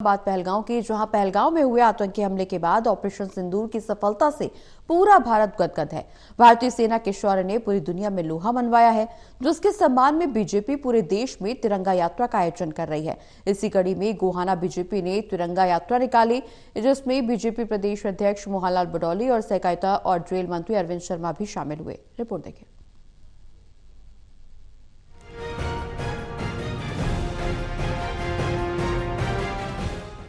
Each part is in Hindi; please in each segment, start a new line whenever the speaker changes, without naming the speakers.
बात पहलगांव की, जहां पहलगांव में हुए आतंकी हमले के बाद ऑपरेशन सिंदूर की सफलता से पूरा भारत गदगद है। भारतीय सेना के शौर्य ने पूरी दुनिया में लोहा मनवाया है, जिसके सम्मान में बीजेपी पूरे देश में तिरंगा यात्रा का आयोजन कर रही है। इसी कड़ी में गोहाना बीजेपी ने तिरंगा यात्रा निकाली, जिसमें बीजेपी प्रदेश अध्यक्ष मोहनलाल बडौली और सहकारिता और जेल मंत्री अरविंद शर्मा भी शामिल हुए। रिपोर्ट देखिए।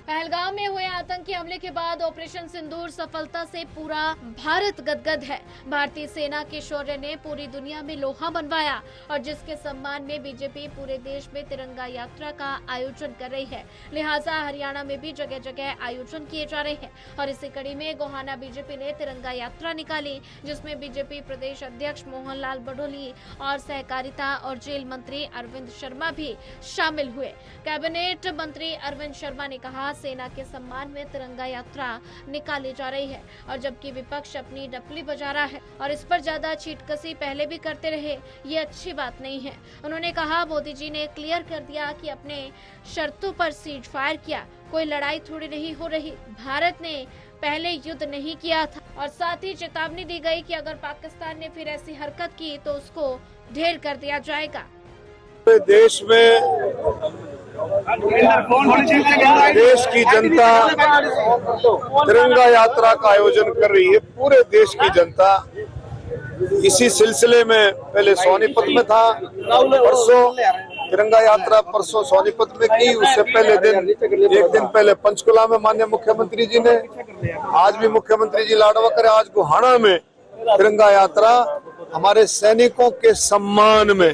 पहलगाम में हुए आतंकी हमले के बाद ऑपरेशन सिंदूर सफलता से पूरा भारत गदगद है। भारतीय सेना के शौर्य ने पूरी दुनिया में लोहा मनवाया और जिसके सम्मान में बीजेपी पूरे देश में तिरंगा यात्रा का आयोजन कर रही है। लिहाजा हरियाणा में भी जगह जगह आयोजन किए जा रहे हैं और इसी कड़ी में गोहाना बीजेपी ने तिरंगा यात्रा निकाली, जिसमें बीजेपी प्रदेश अध्यक्ष मोहनलाल बडौली और सहकारिता और जेल मंत्री अरविंद शर्मा भी शामिल हुए। कैबिनेट मंत्री अरविंद शर्मा ने कहा, सेना के सम्मान में तिरंगा यात्रा निकाली जा रही है और जबकि विपक्ष अपनी डपली बजा रहा है और इस पर ज्यादा छीटकसी पहले भी करते रहे, ये अच्छी बात नहीं है। उन्होंने कहा, मोदी जी ने क्लियर कर दिया कि अपने शर्तों पर सीज फायर किया, कोई लड़ाई थोड़ी नहीं हो रही। भारत ने पहले युद्ध नहीं किया था और साथ ही चेतावनी दी गई कि अगर पाकिस्तान ने फिर ऐसी हरकत की तो उसको ढेर कर दिया जाएगा।
देश में देश की जनता तिरंगा यात्रा का आयोजन कर रही है। पूरे देश की जनता इसी सिलसिले में पहले सोनीपत में था, परसों तिरंगा यात्रा परसों सोनीपत में की, उससे पहले एक दिन पहले पंचकुला में माननीय मुख्यमंत्री जी ने, आज भी मुख्यमंत्री जी लाडवा करे, आज गोहाना में तिरंगा यात्रा हमारे सैनिकों के सम्मान में,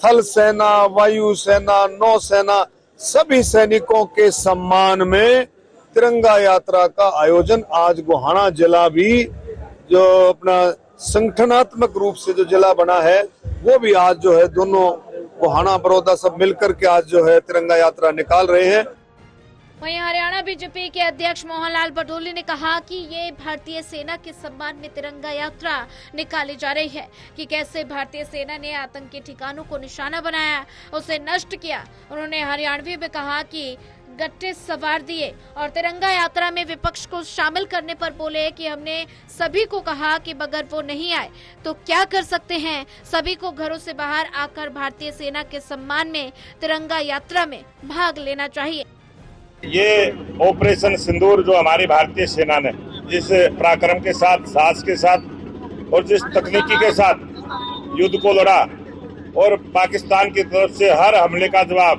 थल सेना, वायु सेना, नौ सेना, सभी सैनिकों के सम्मान में तिरंगा यात्रा का आयोजन आज गोहाना जिला भी, जो अपना संगठनात्मक रूप से जो जिला बना है, वो भी आज जो है दोनों गोहाना बड़ौदा सब मिलकर के आज जो है तिरंगा यात्रा निकाल रहे हैं।
वहीं हरियाणा बीजेपी के अध्यक्ष मोहनलाल बडौली ने कहा कि ये भारतीय सेना के सम्मान में तिरंगा यात्रा निकाली जा रही है कि कैसे भारतीय सेना ने आतंकी ठिकानों को निशाना बनाया, उसे नष्ट किया। उन्होंने हरियाणवी में कहा कि गट्टे सवार दिए और तिरंगा यात्रा में विपक्ष को शामिल करने पर बोले कि हमने सभी को कहा कि अगर वो नहीं आए तो क्या कर सकते हैं, सभी को घरों से बाहर आकर भारतीय सेना के सम्मान में तिरंगा यात्रा में भाग लेना चाहिए।
ये ऑपरेशन सिंदूर जो हमारी भारतीय सेना ने जिस पराक्रम के साथ, साहस के साथ और जिस तकनीकी के साथ युद्ध को लड़ा और पाकिस्तान की तरफ से हर हमले का जवाब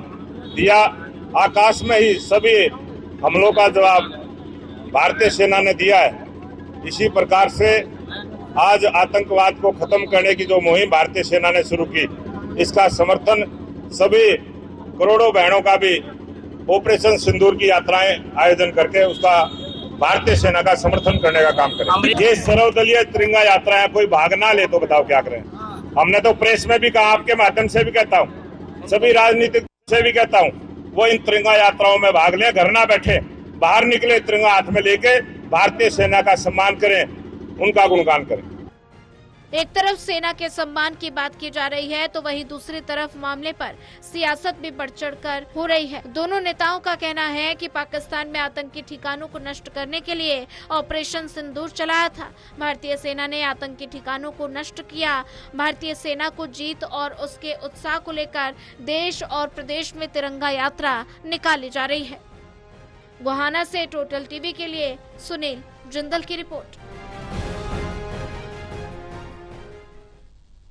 दिया, आकाश में ही सभी हमलों का जवाब भारतीय सेना ने दिया है। इसी प्रकार से आज आतंकवाद को खत्म करने की जो मुहिम भारतीय सेना ने शुरू की, इसका समर्थन सभी करोड़ों बहनों का भी ऑपरेशन सिंदूर की यात्राएं आयोजन करके उसका भारतीय सेना का समर्थन करने का काम करें। ये सर्वदलीय तिरंगा यात्रा है, कोई भाग ना ले तो बताओ क्या करें। हमने तो प्रेस में भी कहा, आपके माध्यम से भी कहता हूँ, सभी राजनीतिक से भी कहता हूँ, वो इन तिरंगा यात्राओं में भाग लें, घर ना बैठे, बाहर निकले, तिरंगा हाथ में लेके भारतीय सेना का सम्मान करें, उनका गुणगान करें।
एक तरफ सेना के सम्मान की बात की जा रही है तो वहीं दूसरी तरफ मामले पर सियासत भी बढ़ चढ़कर हो रही है। दोनों नेताओं का कहना है कि पाकिस्तान में आतंकी ठिकानों को नष्ट करने के लिए ऑपरेशन सिंदूर चलाया था। भारतीय सेना ने आतंकी ठिकानों को नष्ट किया। भारतीय सेना को जीत और उसके उत्साह को लेकर देश और प्रदेश में तिरंगा यात्रा निकाली जा रही है। गोहाना से टोटल टीवी के लिए सुनील जिंदल की रिपोर्ट।